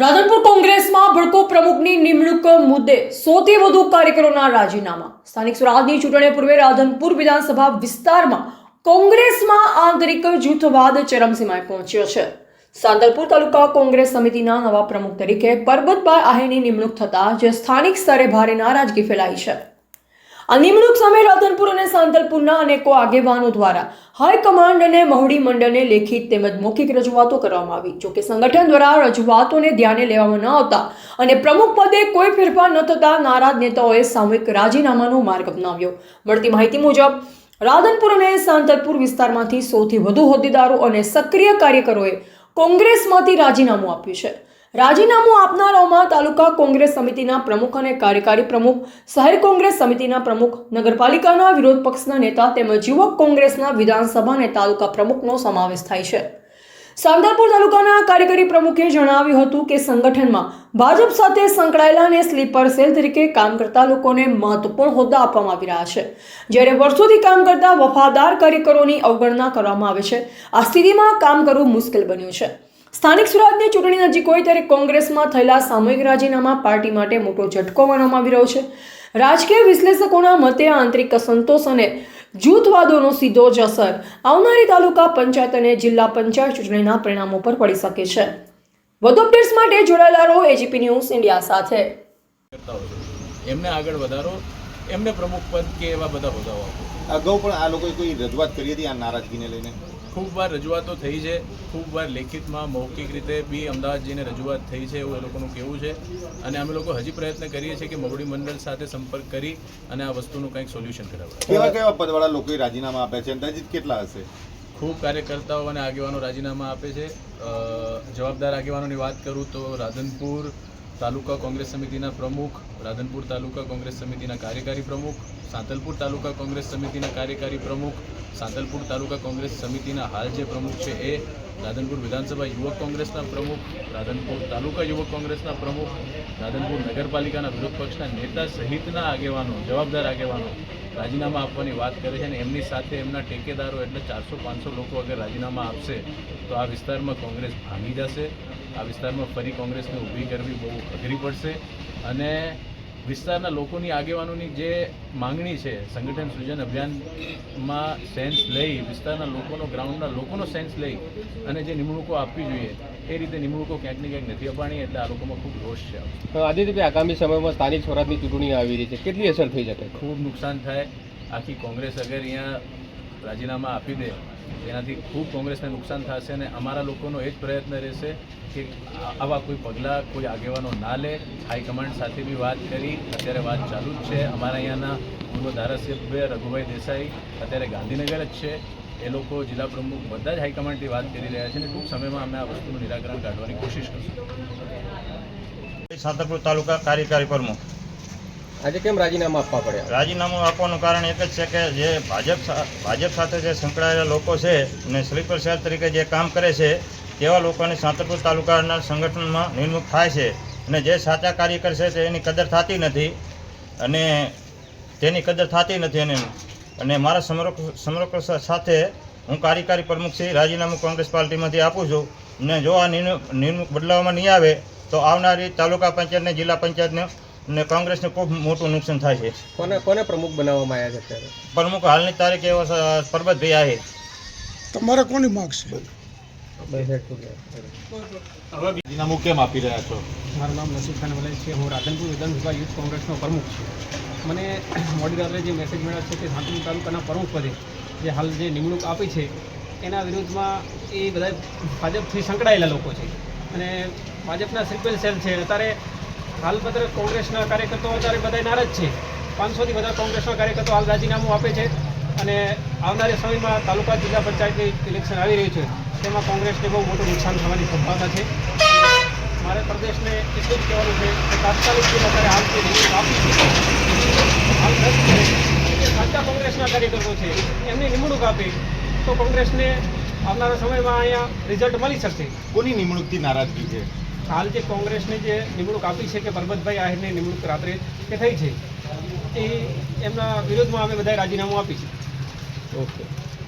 રાધનપુર કોંગ્રેસમાં ભડકો પ્રમુખની નિમણૂક મુદ્દે 100 થી વધુ કાર્યકરોના રાજીનામા। સ્થાનિક સ્વરાજની ચૂંટણી પૂર્વે રાધનપુર વિધાનસભા વિસ્તારમાં કોંગ્રેસમાં આંતરિક જૂથવાદ ચરમસીમાએ પહોંચ્યો છે। સાંતલપુર તાલુકા કોંગ્રેસ સમિતિના નવા પ્રમુખ તરીકે પરબતભાઈ આહિરની નિમણૂક થતાં જે સ્થાનિક સ્તરે ભારે નારાજગી ફેલાઈ છે। આ નિમણૂક સામે રાધનપુર અને સાંતલપુરના અનેકો આગેવાનો દ્વારા હાઈકમાન્ડ અને મહુડી મંડળને લેખિત તેમજ મૌખિક રજૂઆતો કરવામાં આવી। જોકે સંગઠન દ્વારા રજૂઆતોને ધ્યાને લેવામાં ન આવતા અને પ્રમુખ પદે કોઈ ફેરફાર ન થતા નારાજ નેતાઓએ સામૂહિક રાજીનામાનો માર્ગ અપનાવ્યો। મળતી માહિતી મુજબ રાધનપુર અને સાંતલપુર વિસ્તારમાંથી 100 થી વધુ હોદ્દેદારો અને સક્રિય કાર્યકરોએ કોંગ્રેસમાંથી રાજીનામું આપ્યું છે। રાજીનામું આપનારાઓમાં તાલુકા કોંગ્રેસ સમિતિના પ્રમુખ અને કાર્યકારી પ્રમુખ, શહેર કોંગ્રેસ સમિતિના પ્રમુખ, નગરપાલિકાના વિરોધ પક્ષના નેતા તેમજ યુવક કોંગ્રેસના વિધાનસભા અને તાલુકા પ્રમુખનો સમાવેશ થાય છે। સાંતલપુર તાલુકાના કાર્યકારી પ્રમુખે જણાવ્યું હતું કે સંગઠનમાં ભાજપ સાથે સંકળાયેલા અને સ્લીપર સેલ તરીકે કામ કરતા લોકોને મહત્વપૂર્ણ હોદ્દા આપવામાં આવી રહ્યા છે, જ્યારે વર્ષોથી કામ કરતા વફાદાર કાર્યકરોની અવગણના કરવામાં આવે છે। આ સ્થિતિમાં કામ કરવું મુશ્કેલ બન્યું છે। સ્થાનિક સ્વરાજની ચૂંટણી નજીક હોય ત્યારે કોંગ્રેસમાં થયેલા સામૂહિક રાજીનામા પાર્ટી માટે મોટો ઝટકો માનવામાં આવી રહ્યો છે। રાજકીય વિશ્લેષકોના મતે આંતરિક અસંતોષ અને જૂથવાદોનો સીધો જ અસર આવનારી તાલુકા પંચાયત અને જિલ્લા પંચાયત ચૂંટણીના પરિણામો પર પડી શકે છે। વધુ અપડેટ્સ માટે જોડાયેલા રહો એજીપી ન્યૂઝ ઇન્ડિયા સાથે। એમને આગળ વધારો, એમને પ્રમુખ પદ કે એવા બધા હોદ્દાઓ આપો। અગાઉ પણ આ લોકોએ કોઈ રજૂઆત કરી હતી આ નારાજગીને લઈને? ખૂબ વાર રજૂઆતો થઈ છે, ખૂબ વાર લેખિતમાં મૌખિક રીતે બી અમદાવાદ જઈને રજૂઆત થઈ છે એવું એ લોકોનું કહેવું છે। અને અમે લોકો હજી પ્રયત્ન કરીએ છીએ કે મહુડી મંડળ સાથે સંપર્ક કરી અને આ વસ્તુનું કંઈક સોલ્યુશન કરાવવા। કેવા કેવા પદવાળા લોકોએ રાજીનામા આપ્યા છે, અંદાજિત કેટલા હશે? ખૂબ કાર્યકર્તાઓ અને આગેવાનો રાજીનામા આપે છે। જવાબદાર આગેવાનોની વાત કરું તો રાધનપુર તાલુકા કોંગ્રેસ સમિતિના પ્રમુખ, રાધનપુર તાલુકા કોંગ્રેસ સમિતિના કાર્યકારી પ્રમુખ, સાંતલપુર તાલુકા કોંગ્રેસ સમિતિના કાર્યકારી પ્રમુખ, સાંતલપુર તાલુકા કોંગ્રેસ સમિતિના હાલ જે પ્રમુખ છે એ, રાધનપુર વિધાનસભા યુવક કોંગ્રેસના પ્રમુખ, રાધનપુર તાલુકા યુવક કોંગ્રેસના પ્રમુખ, રાધનપુર નગરપાલિકાના વિરોધ પક્ષના નેતા સહિતના આગેવાનો, જવાબદાર આગેવાનો રાજીનામા આપવાની વાત કરે છે। અને એમની સાથે એમના ટેકેદારો એટલે 400-500 લોકો અગર રાજીનામા આપશે તો આ વિસ્તારમાં કોંગ્રેસ ભાંગી જશે। આ વિસ્તારમાં ફરી કોંગ્રેસને ઊભી કરવી બહુ અઘરી પડશે। અને વિસ્તારના લોકોની આગેવાનોની જે માંગણી છે સંગઠન સૃજન અભિયાનમાં સેન્સ લઈ, વિસ્તારના લોકોનો, ગ્રાઉન્ડના લોકોનો સેન્સ લઈ અને જે નિમણૂકો આપવી જોઈએ એ રીતે નિમણૂકો ક્યાંક ને ક્યાંક નથી અપાણી, એટલે આ લોકોમાં ખૂબ રોષ છે। આદિત્યભાઈ, આગામી સમયમાં સ્થાનિક સ્વરાજની ચૂંટણી આવી રહી છે, કેટલી અસર થઈ શકે? ખૂબ નુકસાન થાય। આખી કોંગ્રેસ અગર અહીંયા રાજીનામા આપી દે તેનાથી ખૂબ કોંગ્રેસને નુકસાન થશે। અને અમારા લોકોનો એ જ પ્રયત્ન રહેશે કે આવા કોઈ પગલાં કોઈ આગેવાનો ના લે। હાઈકમાન્ડ સાથે બી વાત કરી, અત્યારે વાત ચાલુ જ છે। અમારા અહીંયાના પૂર્વ ધારાસભ્ય રઘુભાઈ દેસાઈ અત્યારે ગાંધીનગર જ છે, એ લોકો જિલ્લા પ્રમુખ બધા જ હાઈકમાન્ડથી વાત કરી રહ્યા છે અને ટૂંક સમયમાં અમે આ વસ્તુનું નિરાકરણ કાઢવાની કોશિશ કરશું। સાંતલપુર તાલુકા કાર્યકારી પ્રમુખ। આજે કેમ રાજીનામા આપવા પડ્યા? રાજીનામું આપવાનું કારણ એક જ છે કે જે ભાજપ સાથે જે સંકળાયેલા લોકો છે અને સ્લીપર સેલ તરીકે જે કામ કરે છે તેવા લોકોની સાંતલપુર તાલુકાના સંગઠનમાં નિમણૂક થાય છે અને જે સાચા કાર્યકર છે તેની કદર થતી નથી અને મારા સમરકક્ષ સાથે હું કાર્યકારી પ્રમુખ શ્રી રાજીનામું કોંગ્રેસ પાર્ટીમાંથી આપું છું। અને જો આ નિમણૂક બદલાવવામાં નહીં આવે તો આવનારી તાલુકા પંચાયતને, જિલ્લા પંચાયતને અને કોંગ્રેસને ખૂબ મોટું નુકસાન થાય છે। કોને પ્રમુખ બનાવવામાં આવ્યા છે અત્યારે? પ્રમુખ હાલની તારીખે એવો પરબતભાઈ આહિર। તમારે કોની માગ છે? રાજીનામું કેમ આપી રહ્યા છો? મારું નામ નસીબ ખાન વલાઈ છે। હું રાધનપુર વિધાનસભા યુથ કોંગ્રેસનો પ્રમુખ છું। મને મોડી રાત્રે જે મેસેજ મળ્યો છે કે સાંતલપુર તાલુકાના પ્રમુખ પદે જે હાલ જે નિમણૂક આપી છે એના વિરુદ્ધમાં એ બધા ભાજપથી સંકળાયેલા લોકો છે અને ભાજપના સ્લીપર સેલ છે। અત્યારે હાલ બધા કોંગ્રેસના કાર્યકર્તાઓ અત્યારે બધા નારાજ છે। 500થી વધારે કોંગ્રેસના કાર્યકર્તાઓ હાલ રાજીનામું આપે છે અને આવનારા સમયમાં તાલુકા જિલ્લા પંચાયતની ઇલેક્શન આવી રહ્યું છે, તેમાં કોંગ્રેસને બહુ મોટું નુકસાન થવાની સંભાવના છે। મારે પ્રદેશને એટલું જ કહેવાનું છે કે તાત્કાલિક જે અત્યારે હાલ જે નિમણૂક આપી છે હાલ જે સાચા કોંગ્રેસના કાર્યકર્તાઓ છે એમની નિમણૂક આપી તો કોંગ્રેસને આવનારા સમયમાં અહીંયા રિઝલ્ટ મળી શકશે। કોની નિમણૂકથી નારાજગી છે? હાલ જે કોંગ્રેસની જે નિમણૂક આપી છે કે પરબતભાઈ આહિરની નિમણૂક રાત્રે કે થઈ છે એ એમના વિરોધમાં અમે બધાએ રાજીનામું આપી છે। ઓકે।